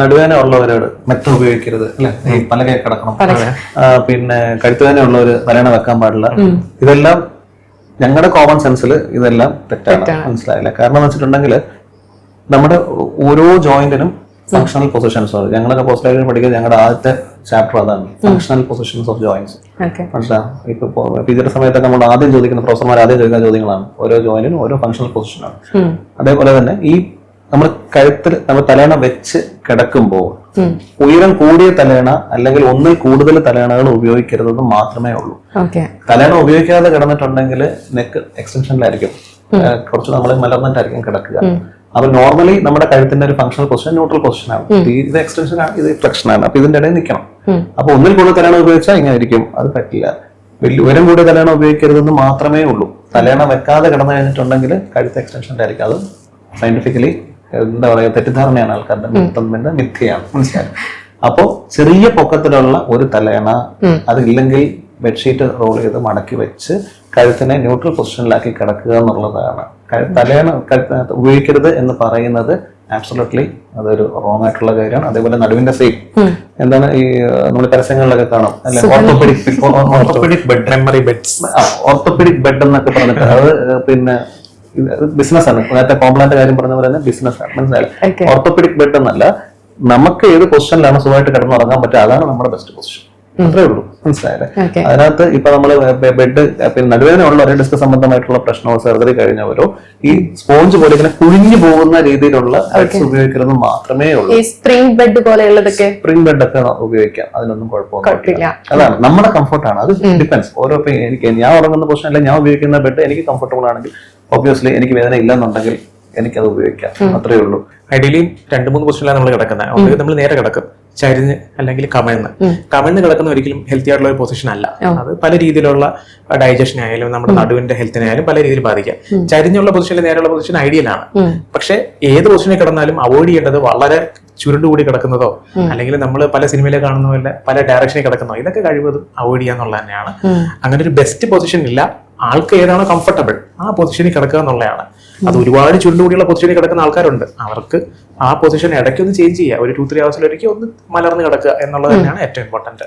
നടുവേന ഉള്ളവരോട് മെത്ത ഉപയോഗിക്കരുത് അല്ലെ, ഈ പലകെ കിടക്കണം, പിന്നെ കഴുത്തുവേന ഉള്ളവര് തലേണ വെക്കാൻ പാടില്ല. ഇതെല്ലാം ഞങ്ങളുടെ കോമൺ സെൻസിൽ ഇതെല്ലാം തെറ്റാണ്. മനസ്സിലായില്ല. കാരണം എന്ന് വെച്ചിട്ടുണ്ടെങ്കിൽ നമ്മുടെ ഓരോ ജോയിന്റിനും ഫങ്ഷണൽ പൊസിഷൻസ് ഉണ്ട്. ഞങ്ങളൊക്കെ പോസ്റ്റ് ഗ്രാജുവേഷൻ പഠിക്കുന്നത് ഞങ്ങളുടെ ആദ്യത്തെ ചാപ്റ്റർ അതാണ്, ഫങ്ഷണൽ പൊസിഷൻസ് ഓഫ് ജോയിന്റ്സ്. മനസ്സിലാവും. ഇപ്പൊ പിജിയുടെ സമയത്തൊക്കെ നമ്മൾ ആദ്യം ചോദിക്കുന്ന പ്രൊഫസർമാർ ആദ്യം ചോദിക്കുന്ന ചോദ്യങ്ങളാണ്. ഓരോ ജോയിന്റിനും ഓരോ ഫങ്ഷണൽ പൊസിഷനാണ്. അതേപോലെ തന്നെ ഈ നമ്മൾ കഴുത്തിൽ നമ്മൾ തലേണ വെച്ച് കിടക്കുമ്പോൾ ഉയരം കൂടിയ തലേണ അല്ലെങ്കിൽ ഒന്നിൽ കൂടുതൽ തലേണകൾ ഉപയോഗിക്കരുതെന്ന് മാത്രമേ ഉള്ളൂ. തലേണ ഉപയോഗിക്കാതെ കിടന്നിട്ടുണ്ടെങ്കിൽ നെക്ക് എക്സ്റ്റൻഷനിലായിരിക്കും, കുറച്ച് നമ്മൾ മലർന്നിട്ടായിരിക്കും കിടക്കുക. അപ്പൊ നോർമലി നമ്മുടെ കഴുത്തിന്റെ ഒരു ഫങ്ഷണൽ പൊസിഷൻ ന്യൂട്രൽ പൊസിഷൻ ആണ്. ഇത് എക്സ്റ്റൻഷൻ ആണ്, ഇത് ഫ്ലെക്ഷൻ ആണ്. അപ്പൊ ഇതിന്റെ ഇടയിൽ നിൽക്കണം. അപ്പൊ ഒന്നിൽ കൂടുതൽ തലേണ ഉപയോഗിച്ചാൽ ഇങ്ങനെ ഇരിക്കും, അത് പറ്റില്ല. വലിയ ഉയരം കൂടിയ തലേണ ഉപയോഗിക്കരുതെന്ന് മാത്രമേ ഉള്ളൂ. തലേണ വെക്കാതെ കിടന്നു കഴിഞ്ഞിട്ടുണ്ടെങ്കിൽ കഴുത്ത് എക്സ്റ്റൻഷൻ്റെ ആയിരിക്കും. അത് സയന്റിഫിക്കലി എന്താ പറയുക, തെറ്റിദ്ധാരണയാണ് ആൾക്കാരുടെ, മിഥ്യയാണ്. മനസ്സിലായി. അപ്പോ ചെറിയ പൊക്കത്തിലുള്ള ഒരു തലേണ അതില്ലെങ്കിൽ ബെഡ്ഷീറ്റ് റോൾ ചെയ്ത് മടക്കി വെച്ച് കഴുത്തിനെ ന്യൂട്രൽ പൊസിഷനിലാക്കി കിടക്കുക എന്നുള്ളതാണ്. തലേണ ഉപയോഗിക്കരുത് എന്ന് പറയുന്നത് ആബ്സൊല്യൂട്ട്ലി അതൊരു റോങ് ആയിട്ടുള്ള കാര്യമാണ്. അതേപോലെ നടുവിന്റെ സെയിം എന്താണ് ഈ നമ്മൾ പരസ്യങ്ങളിലൊക്കെ കാണും അല്ലെ, orthopaedic bed, memory beds, orthopaedic bed എന്നൊക്കെ പറഞ്ഞിട്ട് അത് പിന്നെ ബിസിനസ് ആണ്. നേരത്തെ കോംപ്ലാന്റ് കാര്യം പറഞ്ഞ പോലെ തന്നെ ബിസിനസ് ആണ്. മനസ്സിലായില്ല. ഓർത്തോപെഡിക് ബെഡ് എന്നല്ല, നമുക്ക് ഏത് പൊസിഷനിലാണ് സുഖമായിട്ട് കിടന്നുറങ്ങാൻ പറ്റുക അതാണ് നമ്മുടെ ബെസ്റ്റ് പൊസിഷൻ. അത്രേ ഉള്ളൂ. മനസ്സിലായില്ലേ. അതിനകത്ത് ഇപ്പൊ നമ്മള് ബെഡ് പിന്നെ നടുവേദന ഉള്ളവരോ ഡിസ്ക് സംബന്ധമായിട്ടുള്ള പ്രശ്നമോ സർജറി കഴിഞ്ഞവരോ ഈ സ്പോഞ്ച് പോലെ ഇങ്ങനെ കുഴിഞ്ഞു പോകുന്ന രീതിയിലുള്ള ബെഡ്സ് ഉപയോഗിക്കുന്നത് മാത്രമേ ഉള്ളൂ. സ്പ്രിംഗ് ബെഡ് പോലെയുള്ളതൊക്കെ സ്പ്രിംഗ് ബെഡ് ഒക്കെ ഉപയോഗിക്കാം, അതിനൊന്നും കുഴപ്പമൊന്നുമില്ല. അതാണ് നമ്മുടെ കംഫർട്ടാണ്. അത് ഡിപ്പെൻസ്. ഓരോ എനിക്ക് ഞാൻ ഉറങ്ങുന്ന പൊസിഷൻ അല്ലെങ്കിൽ ഞാൻ ഉപയോഗിക്കുന്ന ബെഡ് എനിക്ക് കംഫർട്ടബിൾ ആണെങ്കിൽ ഒബ്വിയസ്ലി എനിക്ക് വേദന ഇല്ലെന്നുണ്ടെങ്കിൽ എനിക്കത് ഉപയോഗിക്കാം. അത്രേ ഉള്ളൂ. ഐഡിയലി 2-3 പൊസിഷനിലാണ് നമ്മൾ കിടക്കുന്നത്. ഒന്നുകിൽ നമ്മൾ നേരെ കിടക്കും, ചരിഞ്ഞ് അല്ലെങ്കിൽ കമിഴ്ന്ന് കിടക്കുന്ന ഒരിക്കലും ഹെൽത്തി ആയിട്ടുള്ള ഒരു പൊസിഷൻ അല്ല. അത് പല രീതിയിലുള്ള ഡൈജഷൻ ആയാലും നമ്മുടെ നടുവിന്റെ ഹെൽത്തിനായാലും പല രീതിയിൽ ബാധിക്കാം. ചരിഞ്ഞുള്ള പൊസിഷനിൽ നേരെയുള്ള പൊസിഷൻ ഐഡിയൽ ആണ്. പക്ഷെ ഏത് പൊസിഷനിൽ കിടന്നാലും അവോയ്ഡ് ചെയ്യേണ്ടത് വളരെ ചുരുണ്ടുകൂടി കിടക്കുന്നതോ അല്ലെങ്കിൽ നമ്മൾ പല സിനിമയിലെ കാണുന്ന പോലെ പല ഡയറക്ഷനിൽ കിടക്കുന്നതോ ഇതൊക്കെ കഴിവതും അവോയ്ഡ് ചെയ്യാന്നുള്ളത് തന്നെയാണ്. അങ്ങനെ ഒരു ബെസ്റ്റ് പൊസിഷൻ ഇല്ല. ആൾക്ക് ഏതാണോ കംഫർട്ടബിൾ ആ പൊസിഷനിൽ കിടക്കുക എന്നുള്ളതാണ്. അത് ഒരുപാട് ചുരുണ്ടുകൂടിയുള്ള പൊസിഷനിൽ കിടക്കുന്ന ആൾക്കാരുണ്ട്. അവർക്ക് ആ പൊസിഷൻ ഇടയ്ക്കൊന്ന് ചേഞ്ച് ചെയ്യുക, ഒരു 2-3 hours ഒരിക്കൽ ഒന്ന് മലർന്ന് കിടക്കുക എന്നുള്ളത് തന്നെയാണ് ഏറ്റവും ഇമ്പോർട്ടന്റ്.